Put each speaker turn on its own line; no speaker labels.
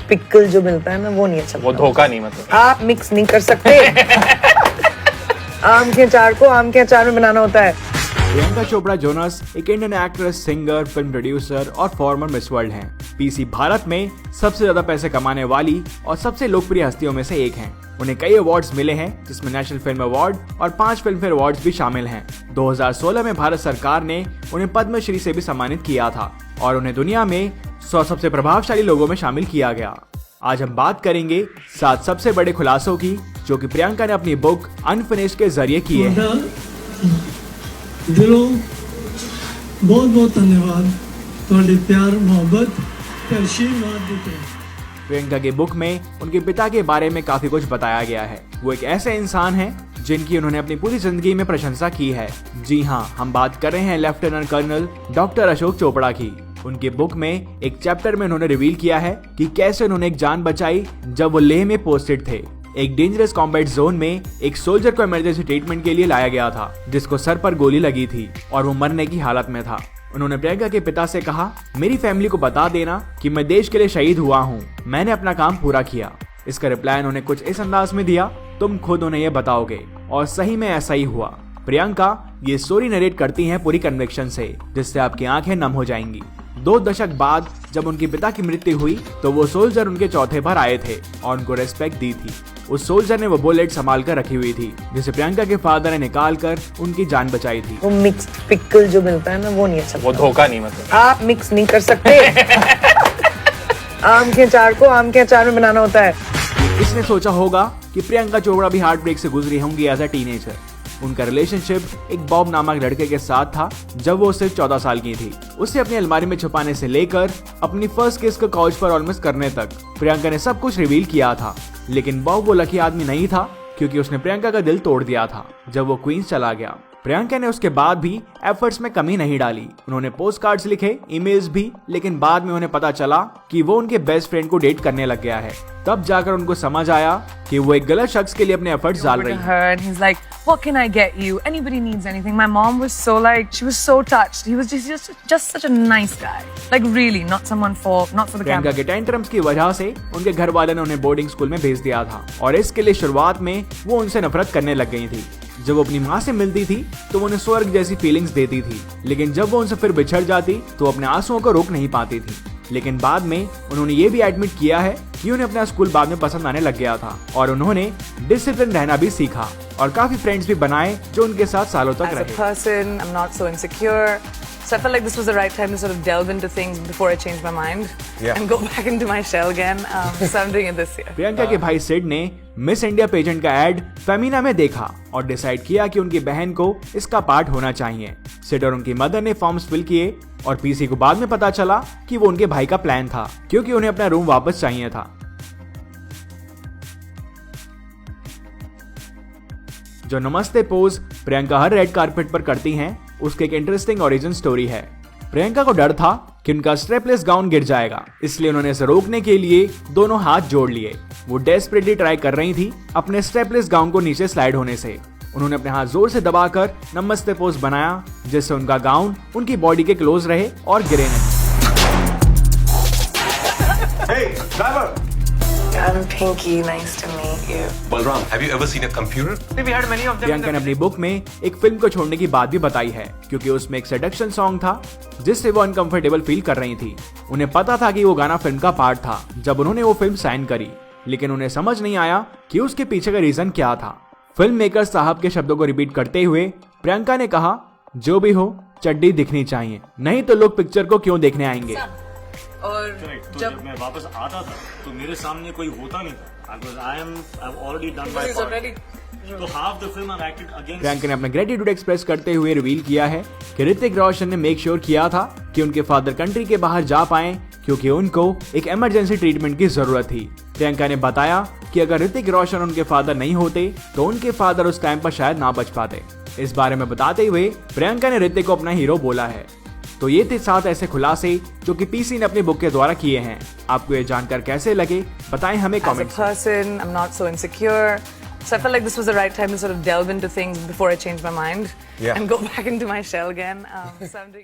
Pickle जो मिलता है ना वो नहीं अच्छा।
वो धोखा नहीं मतलब
आप मिक्स नहीं कर सकते। आम के अचार को आम के अचार में बनाना होता है।
प्रियंका चोपड़ा जोनस एक Indian actress, singer, film producer और फॉर्मर मिस वर्ल्ड हैं। पीसी भारत में सबसे ज्यादा पैसे कमाने वाली और सबसे लोकप्रिय हस्तियों में से एक हैं। उन्हें कई अवार्ड्स मिले हैं, जिसमें नेशनल फिल्म अवार्ड और 5 फिल्म फेयर अवार्ड्स भी शामिल हैं। 2016 में भारत सरकार ने उन्हें पद्मश्री से भी सम्मानित किया था और उन्हें दुनिया में 100 सबसे प्रभावशाली लोगों में शामिल किया गया। आज हम बात करेंगे 7 सबसे बड़े खुलासों की, जो कि प्रियंका ने अपनी बुक अनफिनिश्ड के जरिए किए हैं।
दिलों बहुत बहुत धन्यवाद, थोड़ी प्यार मोहब्बत आशीर्वाद देते हैं।
प्रियंका की बुक में उनके पिता के बारे में काफी कुछ बताया गया है। वो एक ऐसे इंसान हैं जिनकी उन्होंने अपनी पूरी जिंदगी में प्रशंसा की है। जी हाँ, हम बात कर रहे हैं lieutenant colonel doctor Ashok Chopra की। उनके बुक में एक चैप्टर में उन्होंने रिवील किया है कि कैसे उन्होंने एक जान बचाई जब वो लेह में पोस्टेड थे। एक डेंजरस कॉम्बैट जोन में एक सोल्जर को इमरजेंसी ट्रीटमेंट के लिए लाया गया था, जिसको सर पर गोली लगी थी और वो मरने की हालत में था। उन्होंने प्रियंका के पिता से कहा, मेरी फैमिली को बता देना कि मैं देश के लिए शहीद हुआ हूँ, मैंने अपना काम पूरा किया। इसका रिप्लाई उन्होंने कुछ इस अंदाज में दिया, तुम खुद उन्हें ये बताओगे। और सही में ऐसा ही हुआ। प्रियंका ये स्टोरी नरेट करती हैं पूरी कन्विक्शन से, जिससे आपकी आंखें नम हो जाएंगी। 2 दशक बाद जब उनके पिता की मृत्यु हुई तो वो सोल्जर उनके चौथे पर आए थे और उनको रेस्पेक्ट दी थी। उस सोल्जर ने वो बुलेट संभाल कर रखी हुई थी, जिसे प्रियंका के फादर ने निकाल कर उनकी जान बचाई थी।
वो मिक्स्ड पिकल जो मिलता है ना वो नहीं अच्छा।
वो धोखा नहीं मतलब
आप मिक्स नहीं कर सकते। आम के अचार को आम के अचार में बनाना होता है।
किसने सोचा होगा कि प्रियंका चोपड़ा भी हार्ट ब्रेक से गुजरी होंगी एज अ टीनेजर। उनका रिलेशनशिप एक बॉब नामक लड़के के साथ था जब वो सिर्फ 14 साल की थी। उसे अपनी अलमारी में छुपाने से लेकर अपनी फर्स्ट किस को काउच पर ऑलमोस्ट करने तक प्रियंका ने सब कुछ रिवील किया था। लेकिन बॉब वो लकी आदमी नहीं था, क्योंकि उसने प्रियंका का दिल तोड़ दिया था जब वो क्वींस चला गया। प्रियंका ने उसके बाद भी एफर्ट्स में कमी नहीं डाली। उन्होंने पोस्ट कार्ड्स लिखे, ईमेल्स भी, लेकिन बाद में उन्हें पता चला कि वो उनके बेस्ट फ्रेंड को डेट करने लग गया है। तब जाकर उनको समझ आया कि वो एक गलत शख्स के लिए अपने एफर्ट्स डाल रही है।
He's like, what can I get you? Anybody needs anything. My mom was so like, she was so touched. He was just such a nice guy. Like really, not for the camera.
Priyanka के tantrums की वजह से उनके घर वाले ने उन्हें boarding school में भेज दिया था और इसके लिए शुरुआत में वो उनसे नफरत करने लग गई थी। जब वो अपनी माँ से मिलती थी तो वो उन्हें स्वर्ग जैसी फीलिंग्स देती थी, लेकिन जब वो उनसे फिर बिछड़ जाती तो अपने आंसुओं को रोक नहीं पाती थी। लेकिन बाद में उन्होंने ये भी एडमिट किया है कि उन्हें अपना स्कूल बाद में पसंद आने लग गया था और उन्होंने डिसिप्लिन रहना भी सीखा और काफी फ्रेंड्स भी बनाए जो उनके साथ सालों तक रहे।
As a person, I'm not so insecure. So I felt like this was the right time to sort of delve into things before I change my mind and go back into my shell again. So I'm doing it this year.
Priyanka के भाई सिड ने miss India pageant का add Femina में देखा और decide किया कि उनकी बहन को इसका पार्ट होना चाहिए। सिड और उनकी मदर ने फॉर्म्स फिल किए और पीसी को बाद में पता चला कि वो उनके भाई का प्लान था, क्योंकि उन्हें अपना रूम वापस चाहिए था। जो नमस्ते पोज प्रियंका हर रेड कारपेट पर करती हैं, उसके एक इंटरेस्टिंग ओरिजिन स्टोरी है। प्रियंका को डर था कि उनका स्ट्रेपलेस गाउन गिर जाएगा, इसलिए उन्होंने इसे रोकने के लिए दोनों हाथ जोड़ लिए। वो डेस्परेटली ट्राई कर रही थी अपने स्ट्रेपलेस गाउन को नीचे स्लाइड होने से। उन्होंने अपने हाथ जोर से दबाकर नमस्ते पोज बनाया, जिससे उनका गाउन उनकी बॉडी के क्लोज रहे और गिरे नहीं।
Hey, driver!
I'm Pinky. Nice to meet you.
Balram, have you ever seen a computer?
We had many of them.
Priyanka ने अपनी बुक में एक फिल्म को छोड़ने की बात भी बताई है, क्योंकि उसमें एक सेडक्शन सॉन्ग था जिससे वो अनकंफर्टेबल फील कर रही थी। उन्हें पता था कि वो गाना फिल्म का पार्ट था जब उन्होंने वो फिल्म साइन करी, लेकिन उन्हें समझ नहीं आया कि उसके पीछे का रीजन क्या था। फिल्म मेकर साहब के शब्दों को रिपीट करते हुए प्रियंका ने कहा, जो भी हो चड्डी दिखनी चाहिए, नहीं तो लोग पिक्चर को क्यों देखने आएंगे।
और
तो जब मैं वापस आता था तो मेरे सामने कोई होता नहीं था। I've already done my part. तो half the film I've acted against.
Priyanka ने अपना ग्रेटिट्यूड एक्सप्रेस करते हुए रिवील किया है कि ऋतिक रोशन ने मेक श्योर किया था कि उनके फादर कंट्री के बाहर जा पाएं, क्योंकि उनको एक इमरजेंसी ट्रीटमेंट की जरूरत थी। प्रियंका ने बताया कि अगर ऋतिक रोशन उनके फादर नहीं होते तो उनके फादर उस टाइम पर शायद ना बच पाते। इस बारे में बताते हुए प्रियंका ने ऋतिक को अपना हीरो बोला है। तो ये थे 7 ऐसे खुलासे जो कि पीसी ने अपनी बुक के द्वारा किए हैं। आपको ये जानकर कैसे लगे बताएं हमें कमेंट्स में।
As a person, I'm not so insecure. So I felt like this was the right time to sort of delve into things before I changed my mind and go back into my shell again. So I'm doing it.